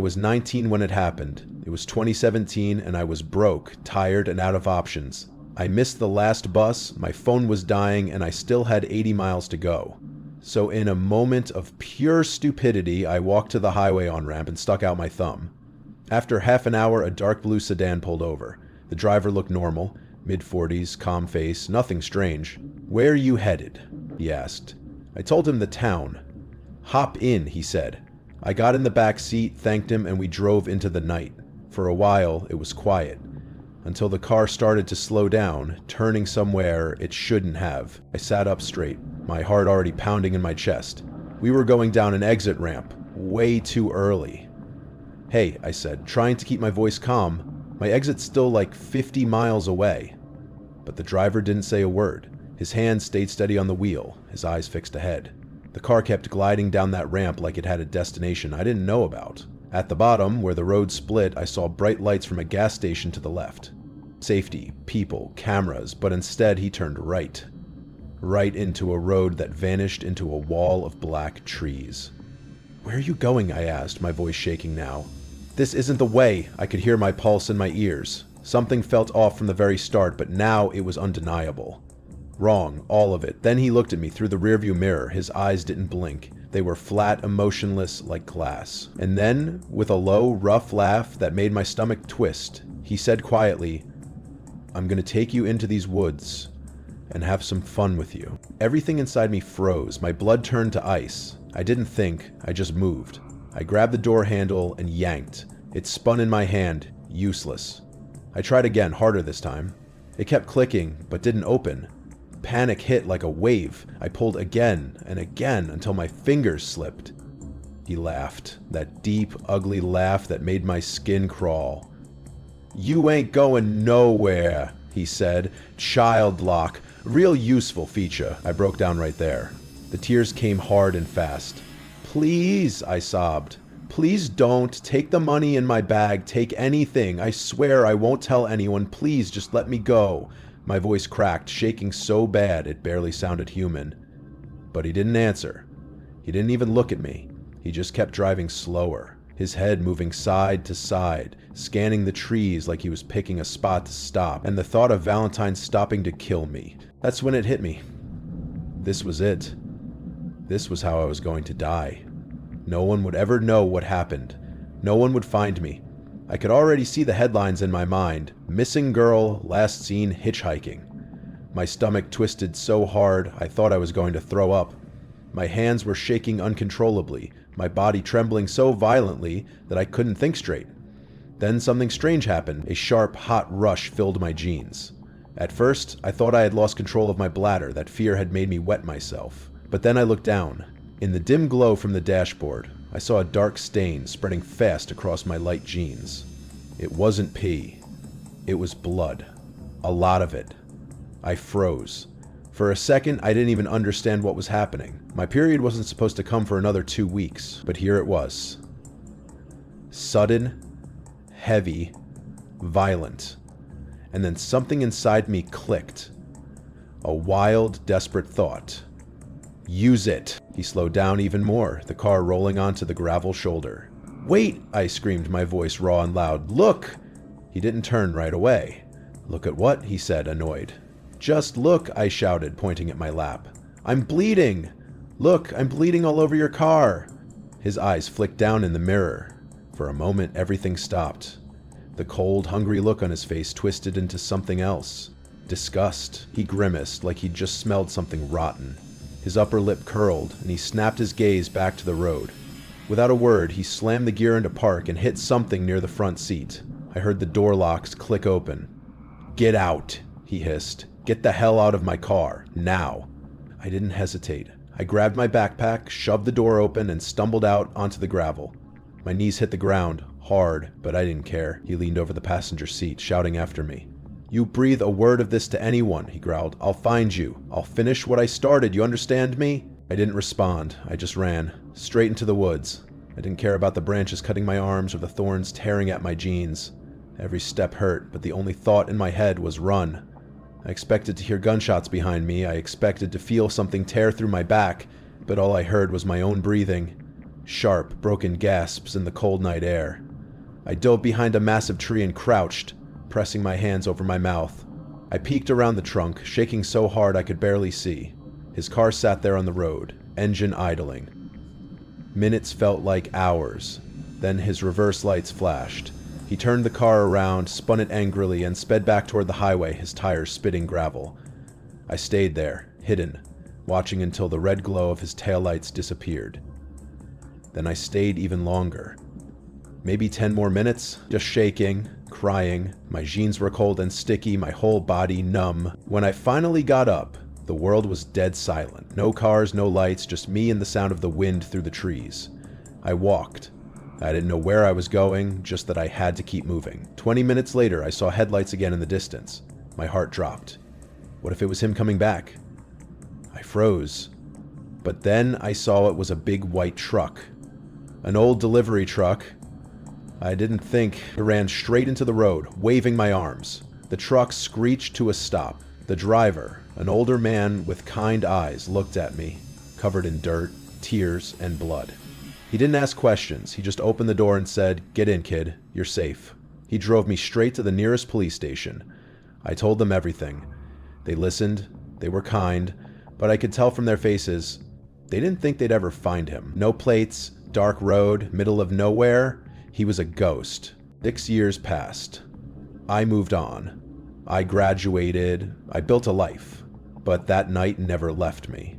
I was 19 when it happened. It was 2017 and I was broke, tired, and out of options. I missed the last bus, my phone was dying, and I still had 80 miles to go. So in a moment of pure stupidity, I walked to the highway on-ramp and stuck out my thumb. After half an hour, a dark blue sedan pulled over. The driver looked normal, mid-40s, calm face, nothing strange. "Where are you headed?" he asked. I told him the town. "Hop in," he said. I got in the back seat, thanked him, and we drove into the night. For a while, it was quiet. Until the car started to slow down, turning somewhere it shouldn't have. I sat up straight, my heart already pounding in my chest. We were going down an exit ramp, way too early. "Hey," I said, trying to keep my voice calm. "My exit's still like 50 miles away." But the driver didn't say a word. His hand stayed steady on the wheel, his eyes fixed ahead. The car kept gliding down that ramp like it had a destination I didn't know about. At the bottom, where the road split, I saw bright lights from a gas station to the left. Safety, people, cameras, but instead he turned right. Right into a road that vanished into a wall of black trees. "Where are you going?" I asked, my voice shaking now. "This isn't the way." I could hear my pulse in my ears. Something felt off from the very start, but now it was undeniable. Wrong, all of it. Then he looked at me through the rearview mirror. His eyes didn't blink. They were flat, emotionless, like glass. And then, with a low, rough laugh that made my stomach twist, he said quietly, "I'm gonna take you into these woods and have some fun with you." Everything inside me froze. My blood turned to ice. I didn't think, I just moved. I grabbed the door handle and yanked. It spun in my hand, useless. I tried again, harder this time. It kept clicking, but didn't open. Panic hit like a wave. I pulled again and again until my fingers slipped. He laughed, that deep, ugly laugh that made my skin crawl. "You ain't going nowhere," he said. Child-lock. Real useful feature. I broke down right there. The tears came hard and fast. "Please," I sobbed. "Please don't. Take the money in my bag. Take anything. I swear I won't tell anyone. Please just let me go." My voice cracked, shaking so bad it barely sounded human. But he didn't answer. He didn't even look at me. He just kept driving slower, his head moving side to side, scanning the trees like he was picking a spot to stop, and the thought of Valentine stopping to kill me. That's when it hit me. This was it. This was how I was going to die. No one would ever know what happened. No one would find me. I could already see the headlines in my mind. "Missing girl, last seen hitchhiking." My stomach twisted so hard, I thought I was going to throw up. My hands were shaking uncontrollably, my body trembling so violently that I couldn't think straight. Then something strange happened. A sharp, hot rush filled my jeans. At first, I thought I had lost control of my bladder, that fear had made me wet myself. But then I looked down. In the dim glow from the dashboard, I saw a dark stain spreading fast across my light jeans. It wasn't pee. It was blood. A lot of it. I froze. For a second, I didn't even understand what was happening. My period wasn't supposed to come for another 2 weeks, but here it was. Sudden, heavy, violent. And then something inside me clicked. A wild, desperate thought. "Use it." He slowed down even more, the car rolling onto the gravel shoulder. "Wait!" I screamed, my voice raw and loud. "Look!" He didn't turn right away. "Look at what?" he said, annoyed. "Just look," I shouted, pointing at my lap. "I'm bleeding! Look, I'm bleeding all over your car!" His eyes flicked down in the mirror. For a moment, everything stopped. The cold, hungry look on his face twisted into something else. Disgust. He grimaced like he'd just smelled something rotten. His upper lip curled, and he snapped his gaze back to the road. Without a word, he slammed the gear into park and hit something near the front seat. I heard the door locks click open. "Get out," he hissed. "Get the hell out of my car, now." I didn't hesitate. I grabbed my backpack, shoved the door open, and stumbled out onto the gravel. My knees hit the ground, hard, but I didn't care. He leaned over the passenger seat, shouting after me. "You breathe a word of this to anyone," he growled. "I'll find you. I'll finish what I started, you understand me?" I didn't respond. I just ran, straight into the woods. I didn't care about the branches cutting my arms or the thorns tearing at my jeans. Every step hurt, but the only thought in my head was run. I expected to hear gunshots behind me. I expected to feel something tear through my back, but all I heard was my own breathing. Sharp, broken gasps in the cold night air. I dove behind a massive tree and crouched, pressing my hands over my mouth. I peeked around the trunk, shaking so hard I could barely see. His car sat there on the road, engine idling. Minutes felt like hours. Then his reverse lights flashed. He turned the car around, spun it angrily, and sped back toward the highway, his tires spitting gravel. I stayed there, hidden, watching until the red glow of his taillights disappeared. Then I stayed even longer. Maybe 10 more minutes, just shaking, crying. My jeans were cold and sticky, my whole body numb. When I finally got up, the world was dead silent. No cars, no lights, just me and the sound of the wind through the trees. I walked. I didn't know where I was going, just that I had to keep moving. 20 minutes later, I saw headlights again in the distance. My heart dropped. What if it was him coming back? I froze. But then I saw it was a big white truck. An old delivery truck. I didn't think. It ran straight into the road, waving my arms. The truck screeched to a stop. The driver, an older man with kind eyes, looked at me, covered in dirt, tears, and blood. He didn't ask questions. He just opened the door and said, "Get in, kid. You're safe." He drove me straight to the nearest police station. I told them everything. They listened. They were kind. But I could tell from their faces, they didn't think they'd ever find him. No plates, dark road, middle of nowhere. He was a ghost. 6 years passed. I moved on. I graduated. I built a life. But that night never left me.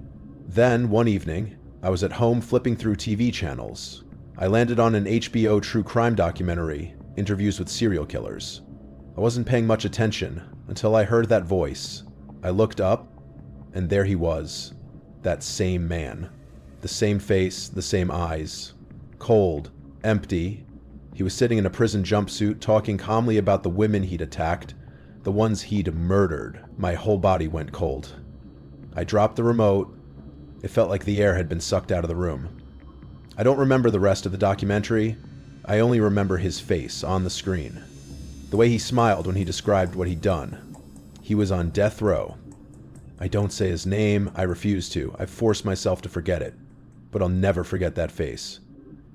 Then, one evening, I was at home flipping through TV channels. I landed on an HBO true crime documentary, interviews with serial killers. I wasn't paying much attention until I heard that voice. I looked up, and there he was. That same man. The same face, the same eyes. Cold, empty. He was sitting in a prison jumpsuit, talking calmly about the women he'd attacked, the ones he'd murdered. My whole body went cold. I dropped the remote. It felt like the air had been sucked out of the room. I don't remember the rest of the documentary. I only remember his face on the screen. The way he smiled when he described what he'd done. He was on death row. I don't say his name. I refuse to. I force myself to forget it. But I'll never forget that face.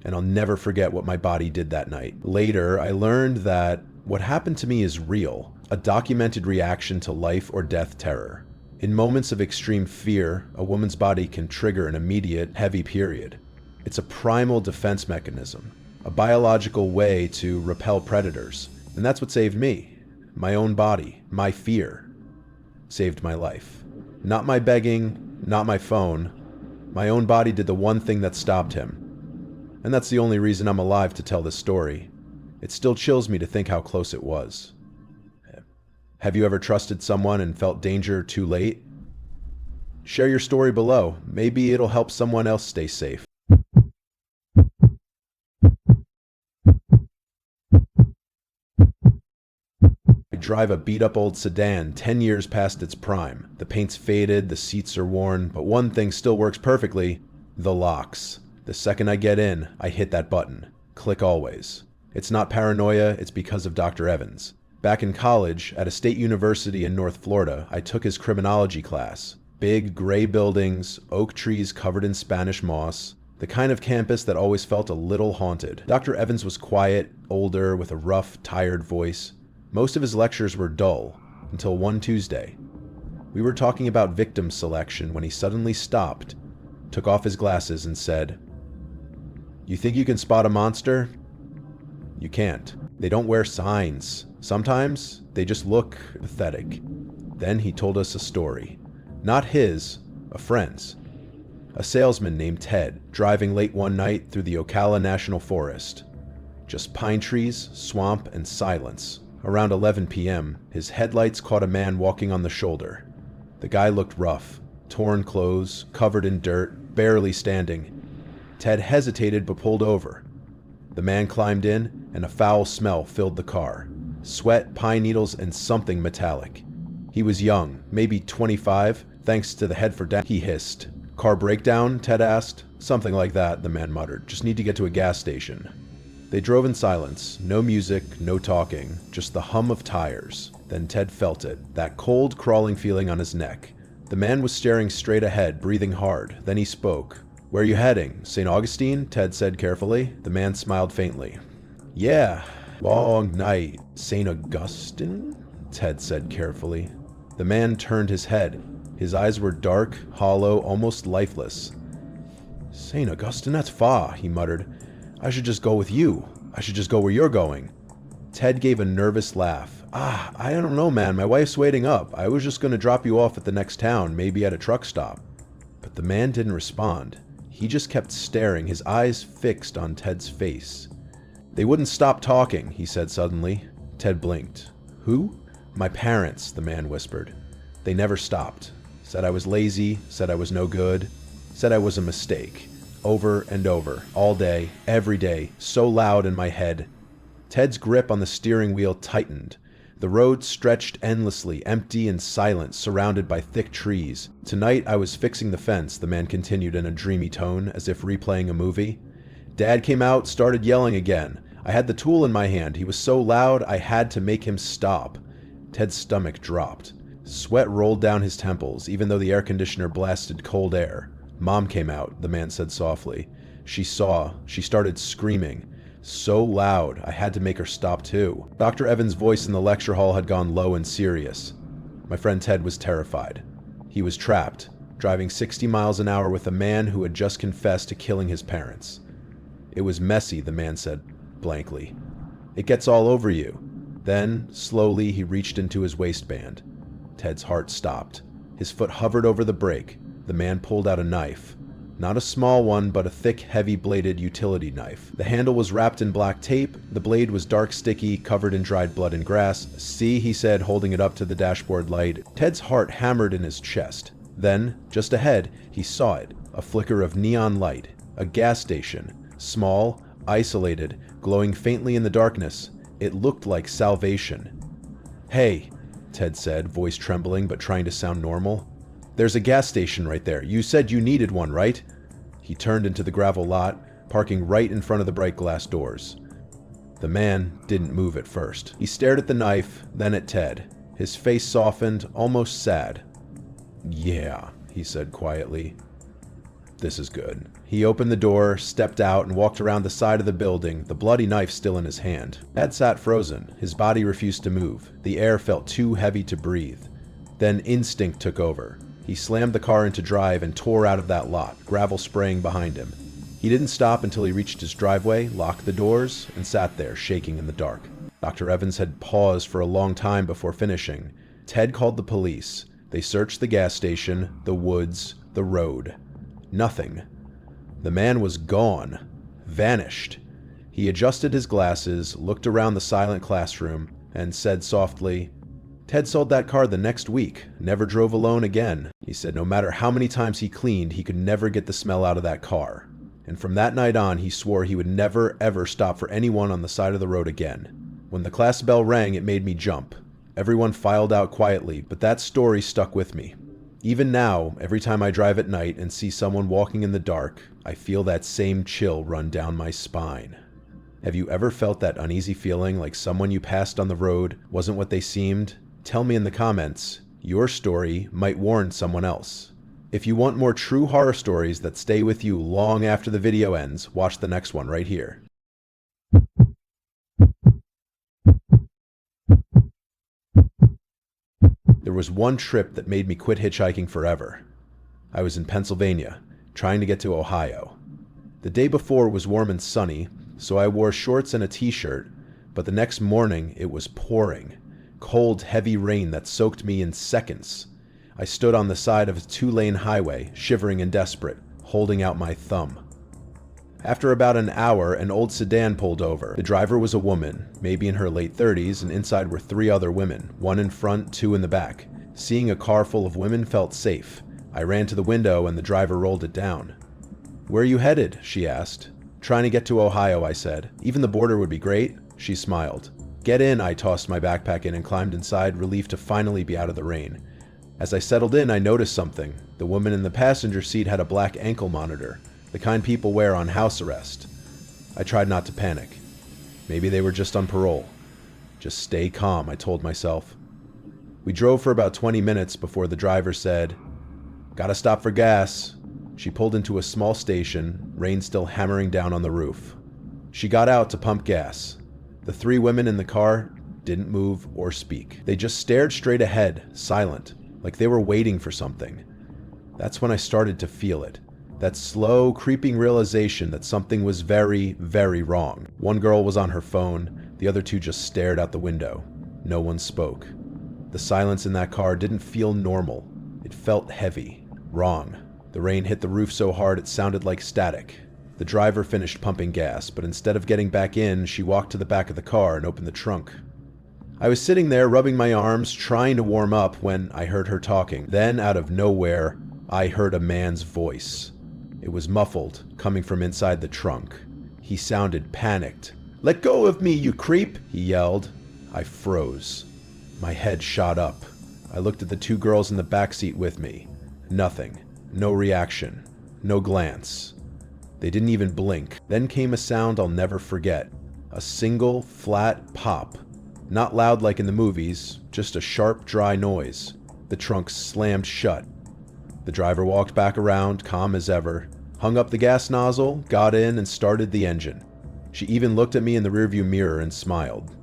And I'll never forget what my body did that night. Later, I learned that what happened to me is real. A documented reaction to life or death terror. In moments of extreme fear, a woman's body can trigger an immediate, heavy period. It's a primal defense mechanism, a biological way to repel predators. And that's what saved me. My own body, my fear, saved my life. Not my begging, not my phone. My own body did the one thing that stopped him. And that's the only reason I'm alive to tell this story. It still chills me to think how close it was. Have you ever trusted someone and felt danger too late? Share your story below. Maybe it'll help someone else stay safe. I drive a beat-up old sedan 10 years past its prime. The paint's faded, the seats are worn, but one thing still works perfectly: the locks. The second I get in, I hit that button. Click always. It's not paranoia, it's because of Dr. Evans. Back in college, at a state university in North Florida, I took his criminology class. Big, gray buildings, oak trees covered in Spanish moss. The kind of campus that always felt a little haunted. Dr. Evans was quiet, older, with a rough, tired voice. Most of his lectures were dull, until one Tuesday. We were talking about victim selection when he suddenly stopped, took off his glasses, and said, "You think you can spot a monster? You can't. They don't wear signs. Sometimes they just look pathetic." Then he told us a story. Not his, a friend's. A salesman named Ted, driving late one night through the Ocala National Forest. Just pine trees, swamp, and silence. Around 11 p.m., his headlights caught a man walking on the shoulder. The guy looked rough, torn clothes, covered in dirt, barely standing. Ted hesitated but pulled over. The man climbed in, and a foul smell filled the car. Sweat, pine needles, and something metallic. He was young, maybe 25, thanks to the head for down. He hissed. "Car breakdown?" Ted asked. "Something like that," the man muttered. "Just need to get to a gas station." They drove in silence. No music, no talking, just the hum of tires. Then Ted felt it, that cold, crawling feeling on his neck. The man was staring straight ahead, breathing hard. Then he spoke. Where are you heading? St. Augustine? Ted said carefully. The man smiled faintly. Yeah, long night. St. Augustine? Ted said carefully. The man turned his head. His eyes were dark, hollow, almost lifeless. St. Augustine, that's far, he muttered. I should just go with you. I should just go where you're going. Ted gave a nervous laugh. I don't know, man. My wife's waiting up. I was just going to drop you off at the next town, maybe at a truck stop. But the man didn't respond. He just kept staring, his eyes fixed on Ted's face. They wouldn't stop talking, he said suddenly. Ted blinked. Who? My parents, the man whispered. They never stopped. Said I was lazy, said I was no good, said I was a mistake. Over and over, all day, every day, so loud in my head. Ted's grip on the steering wheel tightened. The road stretched endlessly, empty and silent, surrounded by thick trees. Tonight I was fixing the fence, the man continued in a dreamy tone, as if replaying a movie. Dad came out, started yelling again. I had the tool in my hand. He was so loud, I had to make him stop. Ted's stomach dropped. Sweat rolled down his temples, even though the air conditioner blasted cold air. Mom came out, the man said softly. She saw. She started screaming. So loud, I had to make her stop too. Dr. Evans' voice in the lecture hall had gone low and serious. My friend Ted was terrified. He was trapped, driving 60 miles an hour with a man who had just confessed to killing his parents. It was messy, the man said blankly. It gets all over you. Then, slowly, he reached into his waistband. Ted's heart stopped. His foot hovered over the brake. The man pulled out a knife. Not a small one, but a thick, heavy-bladed utility knife. The handle was wrapped in black tape. The blade was dark, sticky, covered in dried blood and grass. See, he said, holding it up to the dashboard light. Ted's heart hammered in his chest. Then, just ahead, he saw it. A flicker of neon light. A gas station. Small, isolated, glowing faintly in the darkness. It looked like salvation. Hey, Ted said, voice trembling but trying to sound normal. There's a gas station right there. You said you needed one, right? He turned into the gravel lot, parking right in front of the bright glass doors. The man didn't move at first. He stared at the knife, then at Ted. His face softened, almost sad. Yeah, he said quietly. This is good. He opened the door, stepped out, and walked around the side of the building, the bloody knife still in his hand. Ted sat frozen. His body refused to move. The air felt too heavy to breathe. Then instinct took over. He slammed the car into drive and tore out of that lot, gravel spraying behind him. He didn't stop until he reached his driveway, locked the doors, and sat there, shaking in the dark. Dr. Evans had paused for a long time before finishing. Ted called the police. They searched the gas station, the woods, the road. Nothing. The man was gone. Vanished. He adjusted his glasses, looked around the silent classroom, and said softly, Ted sold that car the next week, never drove alone again. He said no matter how many times he cleaned, he could never get the smell out of that car. And from that night on, he swore he would never, ever stop for anyone on the side of the road again. When the class bell rang, it made me jump. Everyone filed out quietly, but that story stuck with me. Even now, every time I drive at night and see someone walking in the dark, I feel that same chill run down my spine. Have you ever felt that uneasy feeling like someone you passed on the road wasn't what they seemed? Tell me in the comments. Your story might warn someone else. If you want more true horror stories that stay with you long after the video ends, watch the next one right here. There was one trip that made me quit hitchhiking forever. I was in Pennsylvania, trying to get to Ohio. The day before was warm and sunny, so I wore shorts and a t-shirt, but the next morning it was pouring. Cold, heavy rain that soaked me in seconds. I stood on the side of a 2-lane highway, shivering and desperate, holding out my thumb. After about an hour, an old sedan pulled over. The driver was a woman, maybe in her late 30s, and inside were 3 other women, 1 in front, 2 in the back. Seeing a car full of women felt safe. I ran to the window and the driver rolled it down. Where are you headed? She asked. Trying to get to Ohio, I said. Even the border would be great. She smiled. Get in, I tossed my backpack in and climbed inside, relieved to finally be out of the rain. As I settled in, I noticed something. The woman in the passenger seat had a black ankle monitor, the kind people wear on house arrest. I tried not to panic. Maybe they were just on parole. Just stay calm, I told myself. We drove for about 20 minutes before the driver said, Gotta stop for gas. She pulled into a small station, rain still hammering down on the roof. She got out to pump gas. The 3 women in the car didn't move or speak. They just stared straight ahead, silent, like they were waiting for something. That's when I started to feel it. That slow, creeping realization that something was very, very wrong. One girl was on her phone, the other 2 just stared out the window. No one spoke. The silence in that car didn't feel normal. It felt heavy, wrong. The rain hit the roof so hard it sounded like static. The driver finished pumping gas, but instead of getting back in, she walked to the back of the car and opened the trunk. I was sitting there rubbing my arms, trying to warm up, when I heard her talking. Then, out of nowhere, I heard a man's voice. It was muffled, coming from inside the trunk. He sounded panicked. "Let go of me, you creep!" he yelled. I froze. My head shot up. I looked at the 2 girls in the back seat with me. Nothing. No reaction. No glance. They didn't even blink. Then came a sound I'll never forget. A single, flat pop. Not loud like in the movies, just a sharp, dry noise. The trunk slammed shut. The driver walked back around, calm as ever, hung up the gas nozzle, got in, and started the engine. She even looked at me in the rearview mirror and smiled.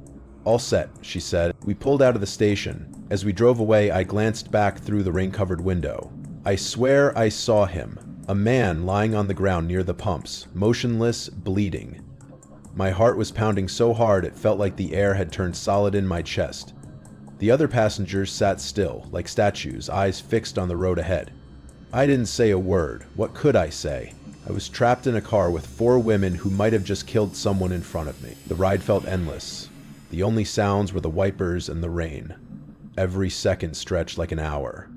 "All set," she said. We pulled out of the station. As we drove away, I glanced back through the rain-covered window. I swear I saw him. A man lying on the ground near the pumps, motionless, bleeding. My heart was pounding so hard it felt like the air had turned solid in my chest. The other passengers sat still, like statues, eyes fixed on the road ahead. I didn't say a word. What could I say? I was trapped in a car with 4 women who might have just killed someone in front of me. The ride felt endless. The only sounds were the wipers and the rain. Every second stretched like an hour.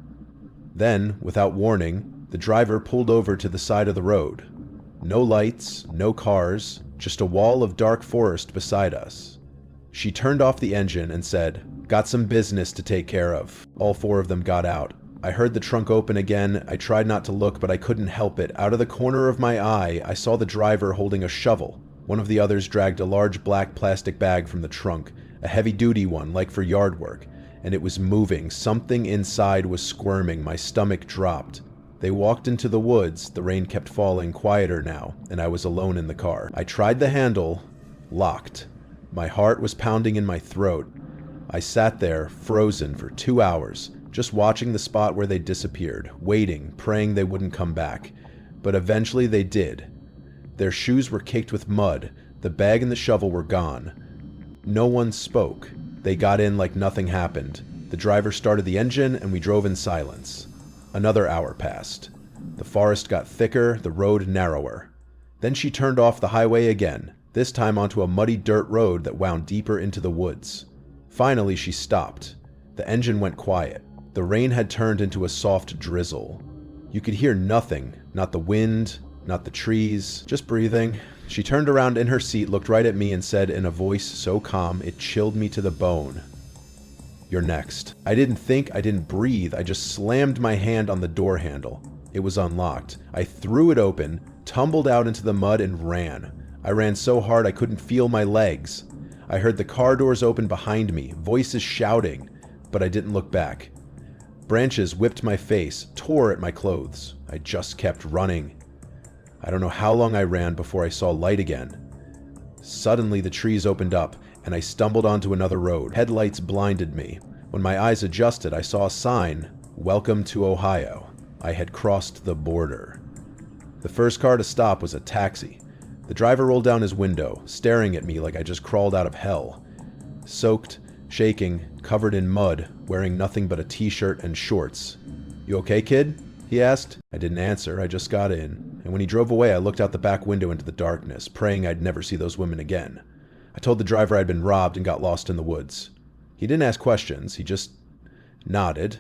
Then, without warning, the driver pulled over to the side of the road. No lights, no cars, just a wall of dark forest beside us. She turned off the engine and said, "Got some business to take care of." All 4 of them got out. I heard the trunk open again. I tried not to look, but I couldn't help it. Out of the corner of my eye, I saw the driver holding a shovel. One of the others dragged a large black plastic bag from the trunk, a heavy-duty one, like for yard work, and it was moving. Something inside was squirming. My stomach dropped. They walked into the woods. The rain kept falling, quieter now, and I was alone in the car. I tried the handle. Locked. My heart was pounding in my throat. I sat there, frozen, for 2 hours, just watching the spot where they disappeared, waiting, praying they wouldn't come back. But eventually they did. Their shoes were caked with mud. The bag and the shovel were gone. No one spoke. They got in like nothing happened. The driver started the engine, and we drove in silence. Another hour passed. The forest got thicker, the road narrower. Then she turned off the highway again, this time onto a muddy dirt road that wound deeper into the woods. Finally, she stopped. The engine went quiet. The rain had turned into a soft drizzle. You could hear nothing, not the wind, not the trees, just breathing. She turned around in her seat, looked right at me, and said in a voice so calm it chilled me to the bone, "You're next." I didn't think, I didn't breathe, I just slammed my hand on the door handle. It was unlocked. I threw it open, tumbled out into the mud, and ran. I ran so hard I couldn't feel my legs. I heard the car doors open behind me, voices shouting, but I didn't look back. Branches whipped my face, tore at my clothes. I just kept running. I don't know how long I ran before I saw light again. Suddenly the trees opened up, and I stumbled onto another road. Headlights blinded me. When my eyes adjusted, I saw a sign, "Welcome to Ohio." I had crossed the border. The first car to stop was a taxi. The driver rolled down his window, staring at me like I just crawled out of hell. Soaked, shaking, covered in mud, wearing nothing but a t-shirt and shorts. "You okay, kid?" he asked. I didn't answer, I just got in. And when he drove away, I looked out the back window into the darkness, praying I'd never see those women again. I told the driver I'd been robbed and got lost in the woods. He didn't ask questions, he just nodded,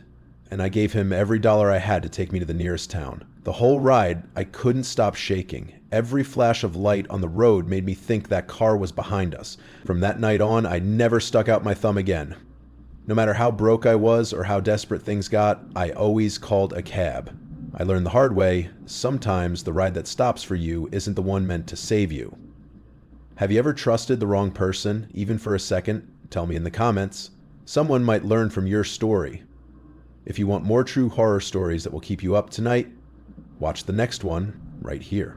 and I gave him every dollar I had to take me to the nearest town. The whole ride, I couldn't stop shaking. Every flash of light on the road made me think that car was behind us. From that night on, I never stuck out my thumb again. No matter how broke I was or how desperate things got, I always called a cab. I learned the hard way, sometimes the ride that stops for you isn't the one meant to save you. Have you ever trusted the wrong person, even for a second? Tell me in the comments. Someone might learn from your story. If you want more true horror stories that will keep you up tonight, Watch the next one right here.